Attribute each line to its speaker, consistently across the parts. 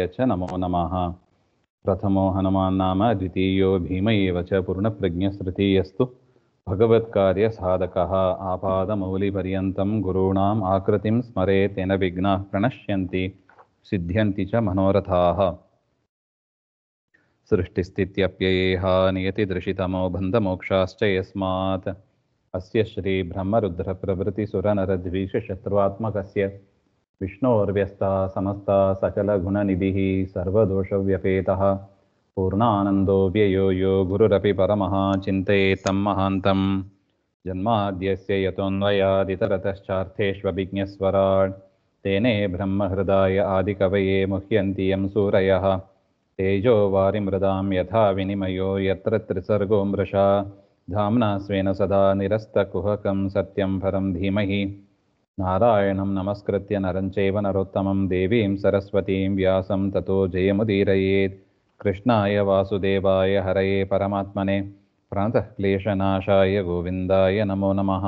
Speaker 1: च नमो नमः। प्रथमो हनुमान् नाम द्वितीयो भीम एव च पूर्णप्रज्ञस्तृतीयस्तु भगवत्कार्यसाधकः आपादमौलिपर्यन्तं गुरूणाम् आकृतिं स्मरेत् तेन विघ्नाः प्रणश्यन्ति सिद्ध्यन्ति च मनोरथाः। सृष्टिस्थित्यप्ययेह नियतिदृशितमो बन्धमोक्षाश्च यस्मात् अस्य श्रीब्रह्मरुद्रप्रभृतिसुरनरद्वीषशत्रुआत्मकस्य विष्णोर्व्यस्ताः समस्ताः सकलगुणनिधिः सर्वदोषव्यपेतः पूर्णानन्दो व्ययो यो गुरुरपि परमः चिन्तयेतं महान्तं जन्माद्यस्य यतोऽन्वयादितरतश्चार्थेष्वभिज्ञस्वराट् तेने ब्रह्महृदाय आदिकवये मुह्यन्ति यं सूरयः तेजो वारिमृदां यथा विनिमयो यत्र त्रिसर्गो मृषा धाम्ना स्वेन सदा निरस्तकुहकं सत्यं परं धीमहि नारायणं नमस्कृत्य नरं चैव नरोत्तमं देवीं सरस्वतीं व्यासं ततो जयमुदीरयेत्। कृष्णाय वासुदेवाय हरये परमात्मने प्रणतः क्लेशनाशाय गोविन्दाय नमो नमः।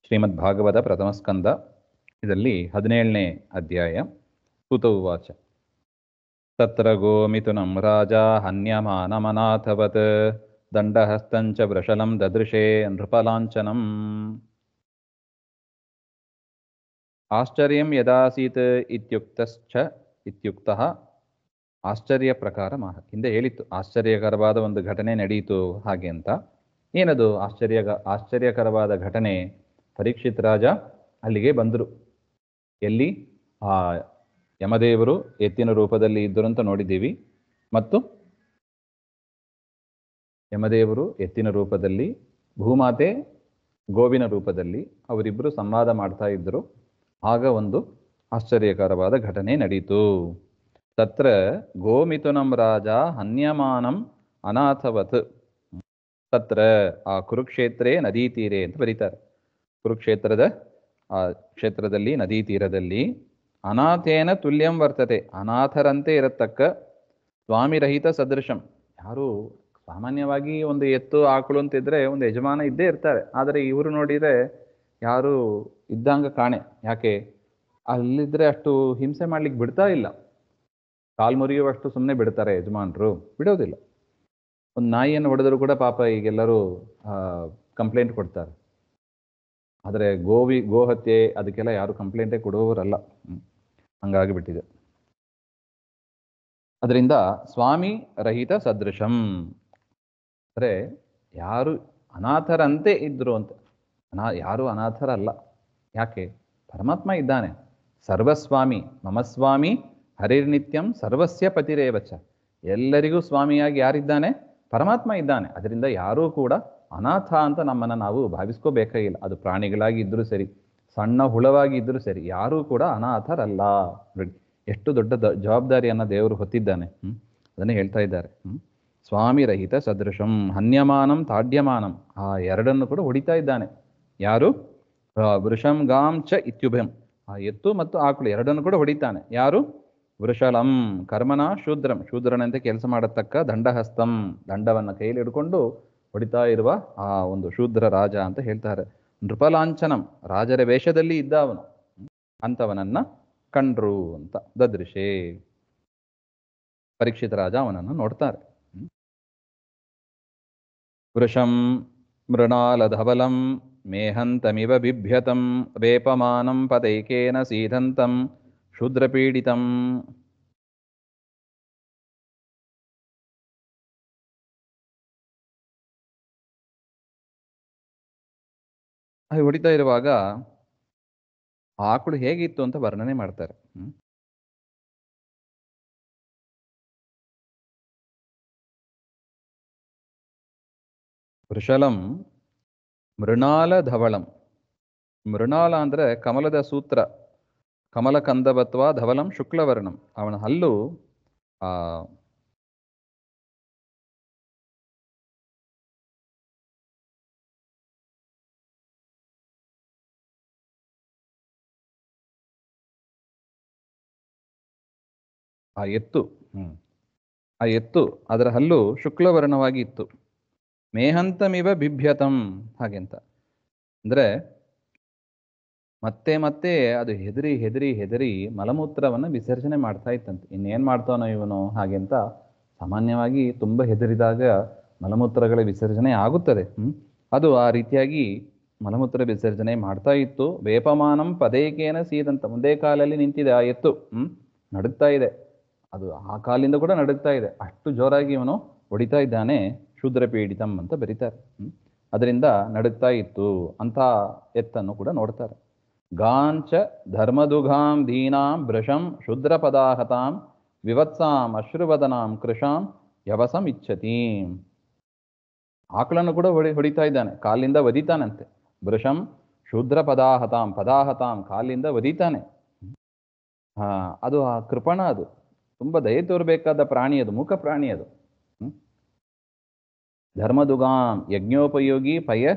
Speaker 1: ಶ್ರೀಮದ್ಭಾಗವತ ಪ್ರಥಮಸ್ಕಂದ ಇದರಲ್ಲಿ 17ನೇ ಅಧ್ಯಾಯ. ಸೂತ ಉವಾಚ ತತ್ರ ಗೋಮಿಥುನಂ ರಾಜ ಹನ್ಯಮಾನಮನಾಥವತ್ ದಂಡಹಸ್ತಂಚ ವೃಷಲಂ ದದೃಶೇ ನೃಪಲಾಂಛನಂ. ಆಶ್ಚರ್ಯಂ ಯದಾಸೀತ್ ಇತ್ಯುಕ್ತಃ ಆಶ್ಚರ್ಯ ಪ್ರಕಾರ ಮಾಹ. ಹಿಂದೆ ಹೇಳಿತ್ತು ಆಶ್ಚರ್ಯಕರವಾದ ಒಂದು ಘಟನೆ ನಡೆಯಿತು ಹಾಗೆ ಅಂತ. ಏನದು ಆಶ್ಚರ್ಯಕರವಾದ ಘಟನೆ? ಪರೀಕ್ಷಿತ್ ರಾಜ ಅಲ್ಲಿಗೆ ಬಂದರು. ಎಲ್ಲಿ? ಆ ಯಮದೇವರು ಎತ್ತಿನ ರೂಪದಲ್ಲಿ ಇದ್ದರು ಅಂತ ನೋಡಿದ್ದೀವಿ. ಮತ್ತು ಯಮದೇವರು ಎತ್ತಿನ ರೂಪದಲ್ಲಿ, ಭೂಮಾತೆ ಗೋವಿನ ರೂಪದಲ್ಲಿ ಅವರಿಬ್ಬರು ಸಂವಾದ ಮಾಡ್ತಾ ಇದ್ದರು. ಆಗ ಒಂದು ಆಶ್ಚರ್ಯಕರವಾದ ಘಟನೆ ನಡೀತು. ತತ್ರ ಗೋಮಿಥುನಂ ರಾಜ ಹನ್ಯಮಾನಂ ಅನಾಥವತ್. ತತ್ರ ಆ ಕುರುಕ್ಷೇತ್ರೇ ನದೀ ತೀರೆ ಅಂತ ಬರೀತಾರೆ. ಕುರುಕ್ಷೇತ್ರದ ಆ ಕ್ಷೇತ್ರದಲ್ಲಿ ನದೀ ತೀರದಲ್ಲಿ ಅನಾಥೇನ ತುಲ್ಯಂ ವರ್ತತೆ, ಅನಾಥರಂತೆ ಇರತಕ್ಕ ಸ್ವಾಮಿರಹಿತ ಸದೃಶಂ. ಯಾರು ಸಾಮಾನ್ಯವಾಗಿ ಒಂದು ಎತ್ತು ಆಕಳು ಅಂತಿದ್ರೆ ಒಂದು ಯಜಮಾನ ಇದ್ದೇ ಇರ್ತಾರೆ. ಆದರೆ ಇವರು ನೋಡಿದರೆ ಯಾರು ಇದ್ದಂಗ ಕಾಣೆ. ಯಾಕೆ? ಅಲ್ಲಿದ್ರೆ ಅಷ್ಟು ಹಿಂಸೆ ಮಾಡ್ಲಿಕ್ಕೆ ಬಿಡ್ತಾ ಇಲ್ಲ. ಕಾಲು ಮುರಿಯುವಷ್ಟು ಸುಮ್ಮನೆ ಬಿಡ್ತಾರೆ ಯಜಮಾನರು, ಬಿಡೋದಿಲ್ಲ. ಒಂದು ನಾಯಿಯನ್ನು ಹೊಡೆದರೂ ಕೂಡ ಪಾಪ ಈಗೆಲ್ಲರೂ ಕಂಪ್ಲೇಂಟ್ ಕೊಡ್ತಾರೆ. ಆದರೆ ಗೋ ಹತ್ಯೆ ಅದಕ್ಕೆಲ್ಲ ಯಾರು ಕಂಪ್ಲೇಂಟೇ ಕೊಡುವವರಲ್ಲ. ಹಂಗಾಗಿಬಿಟ್ಟಿದೆ. ಅದರಿಂದ ಸ್ವಾಮಿ ರಹಿತ ಸದೃಶಂ ಅಂದರೆ ಯಾರು ಅನಾಥರಂತೆ ಇದ್ರು ಅಂತ. ಯಾರು ಅನಾಥರಲ್ಲ. ಯಾಕೆ? ಪರಮಾತ್ಮ ಇದ್ದಾನೆ. ಸರ್ವಸ್ವಾಮಿ ಮಮ ಸ್ವಾಮಿ ಹರಿರ್ನಿತ್ಯಂ ಸರ್ವಸ್ಯ ಪತಿರೇವಚ. ಎಲ್ಲರಿಗೂ ಸ್ವಾಮಿಯಾಗಿ ಯಾರಿದ್ದಾನೆ? ಪರಮಾತ್ಮ ಇದ್ದಾನೆ. ಅದರಿಂದ ಯಾರೂ ಕೂಡ ಅನಾಥ ಅಂತ ನಮ್ಮನ್ನು ನಾವು ಭಾವಿಸ್ಕೋಬೇಕೇ ಇಲ್ಲ. ಅದು ಪ್ರಾಣಿಗಳಾಗಿ ಇದ್ರೂ ಸರಿ, ಸಣ್ಣ ಹುಳವಾಗಿ ಇದ್ರೂ ಸರಿ, ಯಾರೂ ಕೂಡ ಅನಾಥರಲ್ಲ. ನೋಡಿ ಎಷ್ಟು ದೊಡ್ಡ ಜವಾಬ್ದಾರಿಯನ್ನು ದೇವರು ಹೊತ್ತಿದ್ದಾನೆ. ಅದನ್ನೇ ಹೇಳ್ತಾ ಇದ್ದಾರೆ. ಸ್ವಾಮಿ ರಹಿತ ಸದೃಶಂ ಹನ್ಯಮಾನಂ ತಾಡ್ಯಮಾನಂ. ಆ ಎರಡನ್ನು ಕೂಡ ಹೊಡಿತಾ ಇದ್ದಾನೆ. ಯಾರು? ವೃಷಂ ಗಾಂ ಚ ಇತ್ಯುಭಂ. ಆ ಎತ್ತು ಮತ್ತು ಆಕಳು ಎರಡನ್ನು ಕೂಡ ಹೊಡಿತಾನೆ. ಯಾರು? ವೃಷಲಂ ಕರ್ಮನ ಶೂದ್ರಂ. ಶೂದ್ರನಂತೆ ಕೆಲಸ ಮಾಡತಕ್ಕ ದಂಡಹಸ್ತಂ, ದಂಡವನ್ನು ಕೈಯಲ್ಲಿ ಹಿಡ್ಕೊಂಡು ಹೊಡಿತಾ ಇರುವ ಆ ಒಂದು ಶೂದ್ರ ರಾಜ ಅಂತ ಹೇಳ್ತಾರೆ. ನೃಪಲಾಂಛನಂ, ರಾಜರ ವೇಷದಲ್ಲಿ ಇದ್ದ ಅವನು. ಅಂಥವನನ್ನ ಕಂಡ್ರು ಅಂತ. ದದೃಶೇ, ಪರೀಕ್ಷಿತ ರಾಜ ಅವನನ್ನು ನೋಡ್ತಾರೆ. ವೃಷಂ ಮೃಣಾಲಧವಲಂ ಮೇಹಂತಮಿವ ಬಿಭ್ಯತಂ ವೇಪಮಾನಂ ಪದೈಕೇನ ಸೀದಂತಂ ಶೂದ್ರಪೀಡಿತಂ. ಹಾಗೆ ಹೊಡಿತಾ ಇರುವಾಗ ಆಕಳು ಹೇಗಿತ್ತು ಅಂತ ವರ್ಣನೆ ಮಾಡ್ತಾರೆ. ವೃಷಲಂ ಮೃಣಾಲ ಧವಳಂ. ಮೃಣಾಲ ಅಂದರೆ ಕಮಲದ ಸೂತ್ರ, ಕಮಲಕಂದವತ್ವ ಧವಲಂ ಶುಕ್ಲವರ್ಣಂ. ಅವನ ಹಲ್ಲು ಆ ಎತ್ತು ಅದರ ಹಲ್ಲು ಶುಕ್ಲವರ್ಣವಾಗಿ ಇತ್ತು. ಮೇಹಂತಮಿವ ಬಿಭ್ಯತಂ ಹಾಗೆಂತ ಅಂದರೆ ಮತ್ತೆ ಮತ್ತೆ ಅದು ಹೆದರಿ ಹೆದರಿ ಹೆದರಿ ಮಲಮೂತ್ರವನ್ನು ವಿಸರ್ಜನೆ ಮಾಡ್ತಾ ಇತ್ತಂತೆ. ಇನ್ನೇನು ಮಾಡ್ತಾನೋ ಇವನು ಹಾಗೆ ಅಂತ. ಸಾಮಾನ್ಯವಾಗಿ ತುಂಬ ಹೆದರಿದಾಗ ಮಲಮೂತ್ರಗಳ ವಿಸರ್ಜನೆ ಆಗುತ್ತದೆ. ಅದು ಆ ರೀತಿಯಾಗಿ ಮಲಮೂತ್ರ ವಿಸರ್ಜನೆ ಮಾಡ್ತಾ ಇತ್ತು. ವೇಪಮಾನಂ ಪದೇಕೇನ ಸೀದಂತ, ಒಂದೇ ಕಾಲಲ್ಲಿ ನಿಂತಿದೆ ಆ ಎತ್ತು. ನಡುಗ್ತಾ ಇದೆ, ಅದು ಆ ಕಾಲಿಂದ ಕೂಡ ನಡುಗ್ತಾ ಇದೆ, ಅಷ್ಟು ಜೋರಾಗಿ ಇವನು ಹೊಡಿತಾ ಇದ್ದಾನೆ. ಶೂದ್ರ ಪೀಡಿತಂ ಅಂತ ಬರೀತಾರೆ. ಅದರಿಂದ ನಡುಗ್ತಾ ಇತ್ತು ಅಂತ ಎತ್ತನ್ನು ಕೂಡ ನೋಡ್ತಾರೆ. ಗಾಂಚ ಧರ್ಮದುಘಾಂ ದೀನಾಂ ಭೃಶಂ ಶೂದ್ರ ಪದಾಹತಾಂ ವಿವತ್ಸಾಂ ಅಶ್ರುವದನಾಂ ಕೃಶಾಂ ಯವಸಂ ಇಚ್ಛತೀಂ. ಆಕಳನ್ನು ಕೂಡ ಹೊಡಿತಾ ಇದ್ದಾನೆ, ಕಾಲಿಂದ ಒದಿತಾನಂತೆ. ಭೃಶಂ ಶೂದ್ರ ಪದಾಹತಾಂ, ಪದಾಹತಾಂ ಕಾಲಿಂದ ಒದಿತಾನೆ. ಅದು ಆ ಕೃಪಣ, ಅದು ತುಂಬ ದಯೆ ತೋರಬೇಕಾದ ಪ್ರಾಣಿ, ಅದು ಮೂಕ ಪ್ರಾಣಿ ಅದು. ಧರ್ಮದುಗಾಂ ಯಜ್ಞೋಪಯೋಗಿ ಪಯ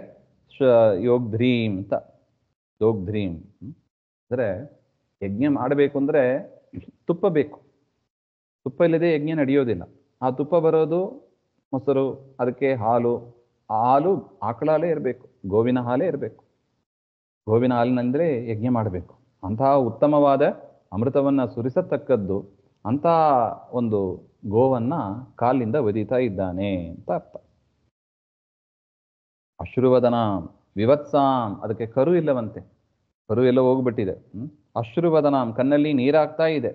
Speaker 1: ಯೋಗ್ಧ್ರೀಂ ಅಂತ. ಯೋಗ್ಧ್ರೀಂ ಅಂದರೆ ಯಜ್ಞ ಮಾಡಬೇಕು ಅಂದರೆ ತುಪ್ಪ ಬೇಕು. ತುಪ್ಪ ಇಲ್ಲದೆ ಯಜ್ಞ ನಡೆಯೋದಿಲ್ಲ. ಆ ತುಪ್ಪ ಬರೋದು ಮೊಸರು, ಅದಕ್ಕೆ ಹಾಲು. ಆ ಹಾಲು ಆಕಳ ಹಾಲೇ ಇರಬೇಕು, ಗೋವಿನ ಹಾಲೇ ಇರಬೇಕು. ಗೋವಿನ ಹಾಲಿನಂದರೆ ಯಜ್ಞ ಮಾಡಬೇಕು. ಅಂತಹ ಉತ್ತಮವಾದ ಅಮೃತವನ್ನು ಸುರಿಸತಕ್ಕದ್ದು ಅಂಥ ಒಂದು ಗೋವನ್ನು ಕಾಲಿಂದ ಒದಿತಾ ಇದ್ದಾನೆ ಅಂತ ಅರ್ಥ. ಅಶ್ರುವದನ ವಿವತ್ಸಾಂ, ಅದಕ್ಕೆ ಕರು ಇಲ್ಲವಂತೆ, ಕರು ಎಲ್ಲ ಹೋಗ್ಬಿಟ್ಟಿದೆ. ಅಶ್ರುವದನಾಂ, ಕಣ್ಣಲ್ಲಿ ನೀರಾಗ್ತಾ ಇದೆ.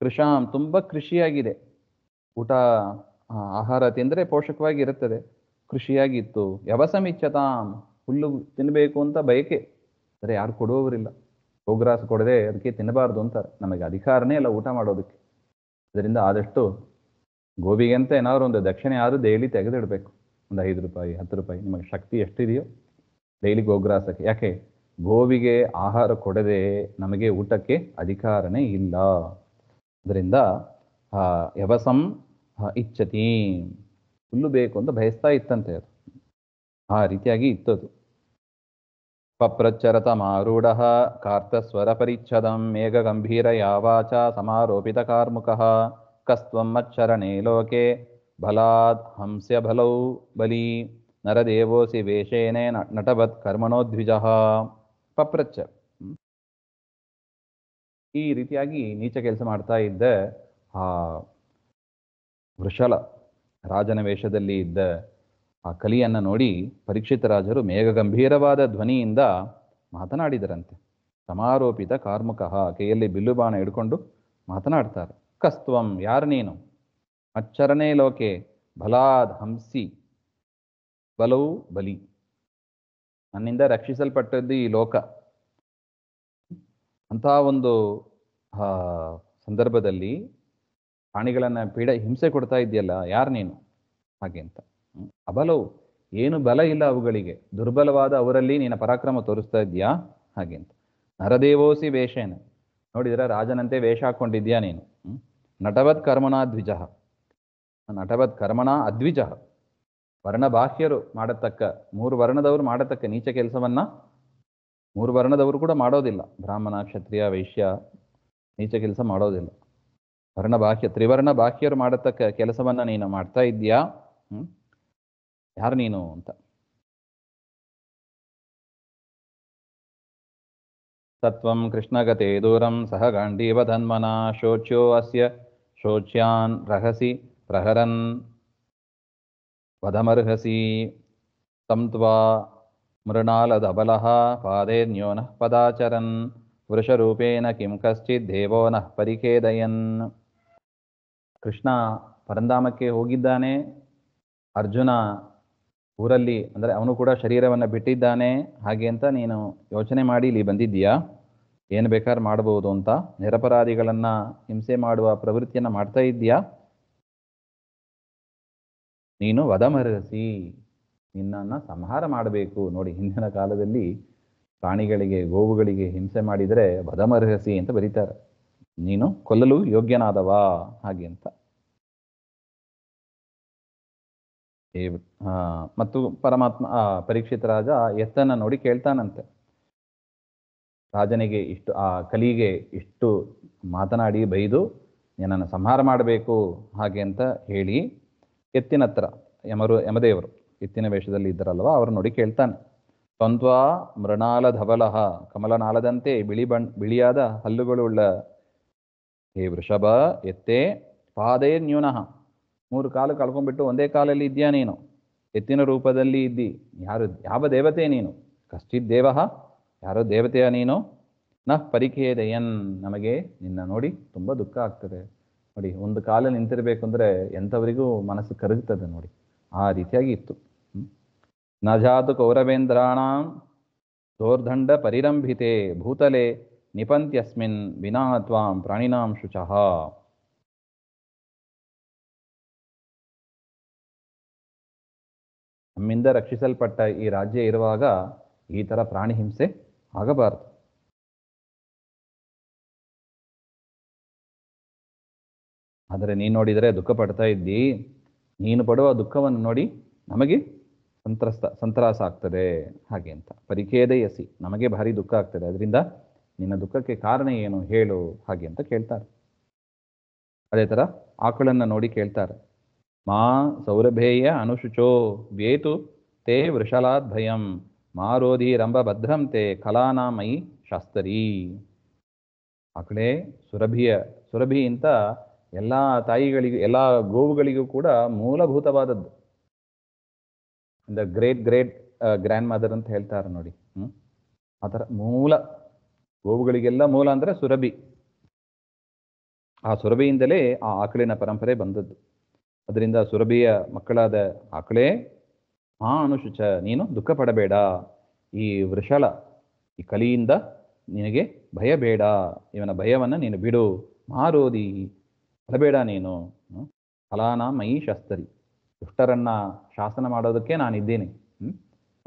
Speaker 1: ಕೃಷಾಂ, ತುಂಬ ಕೃಷಿಯಾಗಿದೆ. ಊಟ ಆಹಾರ ತಿಂದರೆ ಪೋಷಕವಾಗಿ ಇರುತ್ತದೆ, ಕೃಷಿಯಾಗಿತ್ತು. ಯವಸಮಿಚ್ಛತಾಂ, ಹುಲ್ಲು ತಿನ್ನಬೇಕು ಅಂತ ಬಯಕೆ, ಅಂದರೆ ಯಾರು ಕೊಡುವವರಿಲ್ಲ. ಗೋಗ್ರಾಸ ಕೊಡದೆ ಅದಕ್ಕೆ ತಿನ್ನಬಾರ್ದು ಅಂತಾರೆ. ನಮಗೆ ಅಧಿಕಾರನೇ ಇಲ್ಲ ಊಟ ಮಾಡೋದಕ್ಕೆ. ಅದರಿಂದ ಆದಷ್ಟು ಗೋವಿಗೆ ಅಂತ ಏನಾದ್ರು ಒಂದು ದಕ್ಷಿಣೆ ಆದರೂ ಡೈಲಿ ತೆಗೆದಿಡಬೇಕು. ಒಂದು 5 ರೂಪಾಯಿ 10 ರೂಪಾಯಿ, ನಿಮಗೆ ಶಕ್ತಿ ಎಷ್ಟಿದೆಯೋ ಡೈಲಿ ಗೋಗ್ರಾಸಕ್ಕೆ. ಯಾಕೆ? ಗೋವಿಗೆ ಆಹಾರ ಕೊಡದೆ ನಮಗೆ ಊಟಕ್ಕೆ ಅಧಿಕಾರನೇ ಇಲ್ಲ. ಅದರಿಂದ ಯವಸಂ ಇಚ್ಛತಿ, ಹುಲ್ಲು ಬೇಕು ಅಂತ ಬಯಸ್ತಾ ಇತ್ತಂತೆ ಅದು. ಆ ರೀತಿಯಾಗಿ ಇತ್ತದು. ಪಪ್ರಚ್ಚರತ ಮಾರೂಢ ಕಾರ್ತಸ್ವರ ಪರಿಚ್ಛದಂ ಮೇಘ ಗಂಭೀರ ಯಾವಾಚ ಸಮಾರೋಪಿತ ಕಾರ್ಮುಕಃ ಕಸ್ತ್ವಂ ಮಚ್ಚರಣೆ ಲೋಕೆ ಬಲಾದ್ ಹಂಸ್ಯ ಬಲೌ ಬಲಿ ನರದೇವೋಸಿ ವೇಷೇನೆ ನಟವತ್ ಕರ್ಮಣೋದ್ವಿಜಃ. ಪಪ್ರಚ್ಚ, ಈ ರೀತಿಯಾಗಿ ನೀಚ ಕೆಲಸ ಮಾಡ್ತಾ ಇದ್ದ ಆ ವೃಷಲ ರಾಜನ ವೇಷದಲ್ಲಿ ಇದ್ದ ಆ ಕಲಿಯನ್ನು ನೋಡಿ ಪರೀಕ್ಷಿತ ರಾಜರು ಮೇಘ ಗಂಭೀರವಾದ ಧ್ವನಿಯಿಂದ ಮಾತನಾಡಿದರಂತೆ. ಸಮಾರೋಪಿತ ಕಾರ್ಮುಕಃ, ಕೈಯಲ್ಲಿ ಬಿಲ್ಲುಬಾಣ ಹಿಡ್ಕೊಂಡು ಮಾತನಾಡ್ತಾರೆ. ಕಸ್ತ್ವಂ, ಯಾರು ನೀನು? ಮಚ್ಚರಣೆ ಲೋಕೆ ಬಲಾದ್ ಹಂಸಿ, ಬಲವು ಬಲಿ, ನನ್ನಿಂದ ರಕ್ಷಿಸಲ್ಪಟ್ಟದ್ದು ಈ ಲೋಕ. ಅಂತಹ ಒಂದು ಸಂದರ್ಭದಲ್ಲಿ ಪ್ರಾಣಿಗಳನ್ನು ಹಿಂಸೆ ಕೊಡ್ತಾ ಇದೆಯಲ್ಲ, ಯಾರು ನೀನು? ಹಾಗೆ ಅಂತ. ಅಬಲವು, ಏನು ಬಲ ಇಲ್ಲ ಅವುಗಳಿಗೆ, ದುರ್ಬಲವಾದ ಅವರಲ್ಲಿ ನೀನು ಪರಾಕ್ರಮ ತೋರಿಸ್ತಾ ಇದೆಯಾ? ಹಾಗೆ ಅಂತ. ನರದೇವೋಸಿ ವೇಷೇನ, ನೋಡಿದರೆ ರಾಜನಂತೆ ವೇಷ ಹಾಕ್ಕೊಂಡಿದ್ಯಾ ನೀನು. ನಟವತ್ ಕರ್ಮಣ ದ್ವಿಜ, ನಟವತ್ ಕರ್ಮಣ ಅದ್ವಿಜ, ವರ್ಣಬಾಹ್ಯರು ಮಾಡತಕ್ಕ, 3 ವರ್ಣದವರು ಮಾಡತಕ್ಕ ನೀಚ ಕೆಲಸವನ್ನ 3 ವರ್ಣದವರು ಕೂಡ ಮಾಡೋದಿಲ್ಲ. ಬ್ರಾಹ್ಮಣ, ಕ್ಷತ್ರಿಯ, ವೈಶ್ಯ ನೀಚ ಕೆಲಸ ಮಾಡೋದಿಲ್ಲ. ವರ್ಣಬಾಹ್ಯ, ತ್ರಿವರ್ಣ ಬಾಹ್ಯರು ಮಾಡತಕ್ಕ ಕೆಲಸವನ್ನ ನೀನು ಮಾಡ್ತಾ ಇದ್ದೀಯಾ? ಯಾರು ನೀನು ಅಂತ. ತತ್ವಂ ಕೃಷ್ಣಗತೆ ದೂರಂ ಸಹ ಗಾಂಡೀವ ಧನ್ಮನ ಶೋಚ್ಯೋ ಅಸ್ಯ ಶೋಚ್ಯಾನ್ ರಹಸಿ ಪ್ರಹರನ್ ವಧಮರ್ಹಸಿ ಸಂತ್ವಾ ಮೃಣಾಲದಬಲಃ ಪಾದೇನ್ಯೋನಃ ಪದಾಚರನ್ ವೃಷರೂಪೇಣ ಕಿಂ ಕಶ್ಚಿತ್ ದೇವೋ ನಃ ಪರಿಖೇದಯನ್. ಕೃಷ್ಣ ಪರಂಧಾಮಕ್ಕೆ ಹೋಗಿದ್ದಾನೆ. ಅರ್ಜುನ ಊರಲ್ಲಿ, ಅಂದರೆ ಅವನು ಕೂಡ ಶರೀರವನ್ನು ಬಿಟ್ಟಿದ್ದಾನೆ. ಹಾಗೆ ಅಂತ ನೀನು ಯೋಚನೆ ಮಾಡಿ ಇಲ್ಲಿ ಬಂದಿದ್ದೀಯಾ? ಏನು ಬೇಕಾದ್ರೂ ಮಾಡಬಹುದು ಅಂತ ನಿರಪರಾಧಿಗಳನ್ನು ಹಿಂಸೆ ಮಾಡುವ ಪ್ರವೃತ್ತಿಯನ್ನು ಮಾಡ್ತಾ ಇದ್ದೀಯಾ? ನೀನು ವಧಮರ್ಹಸಿ, ನಿನ್ನನ್ನು ಸಂಹಾರ ಮಾಡಬೇಕು. ನೋಡಿ, ಹಿಂದಿನ ಕಾಲದಲ್ಲಿ ಪ್ರಾಣಿಗಳಿಗೆ, ಗೋವುಗಳಿಗೆ ಹಿಂಸೆ ಮಾಡಿದರೆ ವಧಮರ್ಹಸಿ ಅಂತ ಬರೀತಾರೆ. ನೀನು ಕೊಲ್ಲಲು ಯೋಗ್ಯನಾದವ ಹಾಗೆ ಅಂತ. ಮತ್ತು ಪರಮಾತ್ಮ ಪರೀಕ್ಷಿತ ರಾಜ ಎತ್ತನ್ನು ನೋಡಿ ಕೇಳ್ತಾನಂತೆ. ರಾಜನಿಗೆ ಇಷ್ಟು, ಆ ಕಲಿಗೆ ಇಷ್ಟು ಮಾತನಾಡಿ ಬೈದು ನನ್ನನ್ನು ಸಂಹಾರ ಮಾಡಬೇಕು ಹಾಗೆ ಅಂತ ಹೇಳಿ ಎತ್ತಿನ ಹತ್ರ ಯಮದೇವರು ಎತ್ತಿನ ವೇಷದಲ್ಲಿ ಇದ್ದರಲ್ವ, ಅವರು ನೋಡಿ ಕೇಳ್ತಾನೆ. ತ್ವಂತ್ವಾ ಮೃಣಾಲಧವಲಃ, ಕಮಲನಾಳದಂತೆ ಬಿಳಿಯಾದ ಹಲ್ಲುಗಳುಳ್ಳ ಹೇ ವೃಷಭ ಎತ್ತೇ, ಪಾದೇ ನ್ಯೂನಃ, 3 ಕಾಲು ಕಳ್ಕೊಂಡ್ಬಿಟ್ಟು ಒಂದೇ ಕಾಲಲ್ಲಿ ಇದ್ದೀಯಾ ನೀನು, ಎತ್ತಿನ ರೂಪದಲ್ಲಿ ಇದ್ದಿ. ಯಾವ ದೇವತೆ ನೀನು? ಕಶ್ಚಿತ್ ದೇವಃ, ಯಾರೋ ದೇವತೆಯ ನೀನು? ನಃ ಪರಿಖೇದಯನ್, ನಮಗೆ ನಿನ್ನ ನೋಡಿ ತುಂಬ ದುಃಖ ಆಗ್ತದೆ. ನೋಡಿ, ಒಂದು ಕಾಲಲ್ಲಿ ನಿಂತಿರಬೇಕು ಅಂದರೆ ಎಂಥವರಿಗೂ ಮನಸ್ಸು ಕರಗುತ್ತದೆ ನೋಡಿ, ಆ ರೀತಿಯಾಗಿ ಇತ್ತು. ನ ಜಾತು ಕೌರವೇಂದ್ರಾಣಾಂ ದೋರ್ದಂಡ ಪರಿರಂಭಿತೆ ಭೂತಲೆ ನಿಪಂತ್ಯಸ್ಮಿನ್ ವಿನಾ ತ್ವಾಂ ಪ್ರಾಣಿನಾಂ ಶುಚಃ. ನಮ್ಮಿಂದ ರಕ್ಷಿಸಲ್ಪಟ್ಟ ಈ ರಾಜ್ಯ ಇರುವಾಗ ಈ ಥರ ಪ್ರಾಣಿ ಹಿಂಸೆ ಆಗಬಾರದು. ಆದರೆ ನೀನು ನೋಡಿದರೆ ದುಃಖ ಪಡ್ತಾ ಇದ್ದಿ, ನೀನು ಪಡುವ ದುಃಖವನ್ನು ನೋಡಿ ನಮಗೆ ಸಂತ್ರಾಸ ಆಗ್ತದೆ ಹಾಗೆ ಅಂತ. ಪರಿಖೇದಯಸಿ, ನಮಗೆ ಭಾರಿ ದುಃಖ ಆಗ್ತದೆ, ಅದರಿಂದ ನಿನ್ನ ದುಃಖಕ್ಕೆ ಕಾರಣ ಏನು ಹೇಳು ಹಾಗೆ ಅಂತ ಕೇಳ್ತಾರೆ. ಅದೇ ಥರ ಆಕಳನ್ನು ನೋಡಿ ಕೇಳ್ತಾರೆ. ಮಾ ಸೌರಭೇಯ ಅನುಶುಚೋ ವ್ಯೇತು ತೇ ವೃಷಲಾದ್ ಭಯಂ ಮಾರೋಧಿ ರಂಭ ಭದ್ರಂ ತೇ ಕಲಾನಾಮಯಿ ಶಾಸ್ತರಿ. ಆಕಳೇ, ಸುರಭಿ ಅಂತ ಎಲ್ಲ ತಾಯಿಗಳಿಗೂ ಎಲ್ಲ ಗೋವುಗಳಿಗೂ ಕೂಡ ಮೂಲಭೂತವಾದದ್ದು. ದ ಗ್ರೇಟ್ ಗ್ರ್ಯಾಂಡ್ ಮದರ್ ಅಂತ ಹೇಳ್ತಾರೆ ನೋಡಿ. ಆ ಥರ ಮೂಲ ಗೋವುಗಳಿಗೆಲ್ಲ ಮೂಲ ಅಂದರೆ ಸುರಭಿ. ಆ ಸುರಭಿಯಿಂದಲೇ ಆ ಆಕಳಿನ ಪರಂಪರೆ ಬಂದದ್ದು. ಅದರಿಂದ ಸುರಭಿಯ ಮಕ್ಕಳಾದ ಆಕಳೇ, ಅನುಶುಚ, ನೀನು ದುಃಖ ಪಡಬೇಡ. ಈ ವೃಷಲ, ಈ ಕಲಿಯಿಂದ ನಿನಗೆ ಭಯ ಬೇಡ, ಇವನ ಭಯವನ್ನು ನೀನು ಬಿಡು. ಮಾರೋದಿ, ಬರಬೇಡ ನೀನು. ಫಲಾನ ಮಯಿ ಶಸ್ತರಿ, ದುಷ್ಟರನ್ನ ಶಾಸನ ಮಾಡೋದಕ್ಕೆ ನಾನಿದ್ದೀನಿ.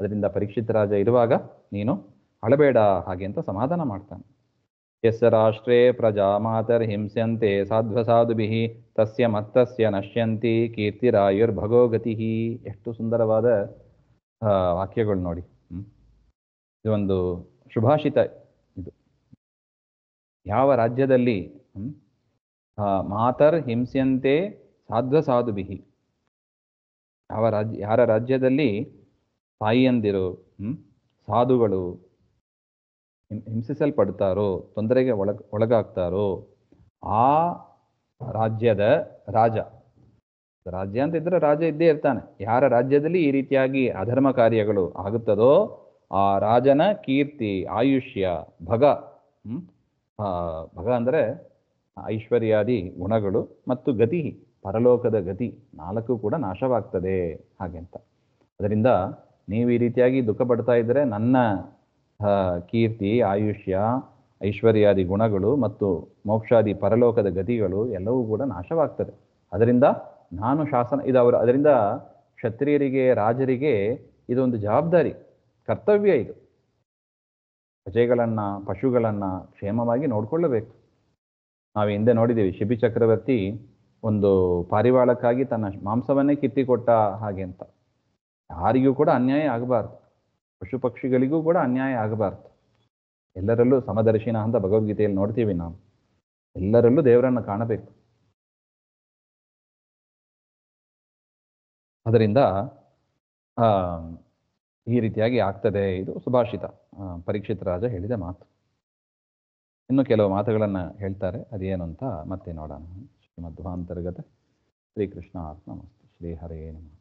Speaker 1: ಅದರಿಂದ ಪರೀಕ್ಷಿತ ರಾಜ ಇರುವಾಗ ನೀನು ಅಳಬೇಡ ಹಾಗೆ ಅಂತ ಸಮಾಧಾನ ಮಾಡ್ತಾನೆ. ಯಸ್ಯ ರಾಷ್ಟ್ರೇ ಪ್ರಜಾ ಮಾತರ್ ಹಿಂಸ್ಯಂತೆ ಸಾಧ್ವಸಾಧುಭಿಃ ತಸ್ಯ ಮತ್ತಸ್ಯ ನಶ್ಯಂತಿ ಕೀರ್ತಿರಾಯುರ್ಭಗೋಗತಿ. ಎಷ್ಟು ಸುಂದರವಾದ ವಾಕ್ಯಗಳು ನೋಡಿ. ಇದೊಂದು ಶುಭಾಷಿತ. ಇದು ಯಾವ ರಾಜ್ಯದಲ್ಲಿ ಮಾತರ್ ಹಿಂಸ್ಯಂತೆ ಸಾಧ್ವಸಾಧುಭಿಃ, ಯಾರ ರಾಜ್ಯದಲ್ಲಿ ತಾಯಿಯಂದಿರು ಸಾಧುಗಳು ಹಿಂಸಿಸಲ್ಪಡ್ತಾರೋ, ತೊಂದರೆಗೆ ಒಳಗಾಗ್ತಾರೋ, ಆ ರಾಜ್ಯದ ರಾಜ್ಯ ಅಂತ ಇದ್ರೆ ರಾಜ ಇದ್ದೇ ಇರ್ತಾನೆ. ಯಾರ ರಾಜ್ಯದಲ್ಲಿ ಈ ರೀತಿಯಾಗಿ ಅಧರ್ಮ ಕಾರ್ಯಗಳು ಆಗುತ್ತದೋ ಆ ರಾಜನ ಕೀರ್ತಿ, ಆಯುಷ್ಯ, ಭಗ ಅಂದರೆ ಐಶ್ವರ್ಯಾದಿ ಗುಣಗಳು ಮತ್ತು ಗತಿ, ಪರಲೋಕದ ಗತಿ 4 ಕೂಡ ನಾಶವಾಗ್ತದೆ ಹಾಗೆಂತ. ಅದರಿಂದ ನೀವು ಈ ರೀತಿಯಾಗಿ ದುಃಖ ಪಡ್ತಾ ಇದ್ದರೆ ನನ್ನ ಕೀರ್ತಿ, ಆಯುಷ್ಯ, ಐಶ್ವರ್ಯಾದಿ ಗುಣಗಳು ಮತ್ತು ಮೋಕ್ಷಾದಿ ಪರಲೋಕದ ಗತಿಗಳು ಎಲ್ಲವೂ ಕೂಡ ನಾಶವಾಗ್ತದೆ. ಅದರಿಂದ ನಾನು ಅದರಿಂದ ಕ್ಷತ್ರಿಯರಿಗೆ, ರಾಜರಿಗೆ ಇದೊಂದು ಜವಾಬ್ದಾರಿ, ಕರ್ತವ್ಯ. ಇದು ಪ್ರಜೆಗಳನ್ನು, ಪಶುಗಳನ್ನು ಕ್ಷೇಮವಾಗಿ ನೋಡ್ಕೊಳ್ಳಬೇಕು. ನಾವು ಹಿಂದೆ ನೋಡಿದ್ದೀವಿ, ಶಿಬಿ ಚಕ್ರವರ್ತಿ ಒಂದು ಪಾರಿವಾಳಕ್ಕಾಗಿ ತನ್ನ ಮಾಂಸವನ್ನೇ ಕಿತ್ತಿಕೊಟ್ಟ ಹಾಗೆ ಅಂತ. ಯಾರಿಗೂ ಕೂಡ ಅನ್ಯಾಯ ಆಗಬಾರ್ದು, ಪಶು ಪಕ್ಷಿಗಳಿಗೂ ಕೂಡ ಅನ್ಯಾಯ ಆಗಬಾರ್ದು. ಎಲ್ಲರಲ್ಲೂ ಸಮದರ್ಶಿನ ಅಂತ ಭಗವದ್ಗೀತೆಯಲ್ಲಿ ನೋಡ್ತೀವಿ ನಾವು. ಎಲ್ಲರಲ್ಲೂ ದೇವರನ್ನು ಕಾಣಬೇಕು. ಅದರಿಂದ ಈ ರೀತಿಯಾಗಿ ಆಗ್ತದೆ. ಇದು ಸುಭಾಷಿತ, ಪರೀಕ್ಷಿತ ರಾಜ ಹೇಳಿದ ಮಾತು. ಇನ್ನು ಕೆಲವು ಮಾತುಗಳನ್ನು ಹೇಳ್ತಾರೆ, ಅದೇನು ಅಂತ ಮತ್ತೆ ನೋಡೋಣ. ಶ್ರೀಮಧ್ವಾಂತರ್ಗತ ಶ್ರೀಕೃಷ್ಣ ಆತ್ಮಮಸ್ತು. ಶ್ರೀ ಹರೇ ನಮಃ.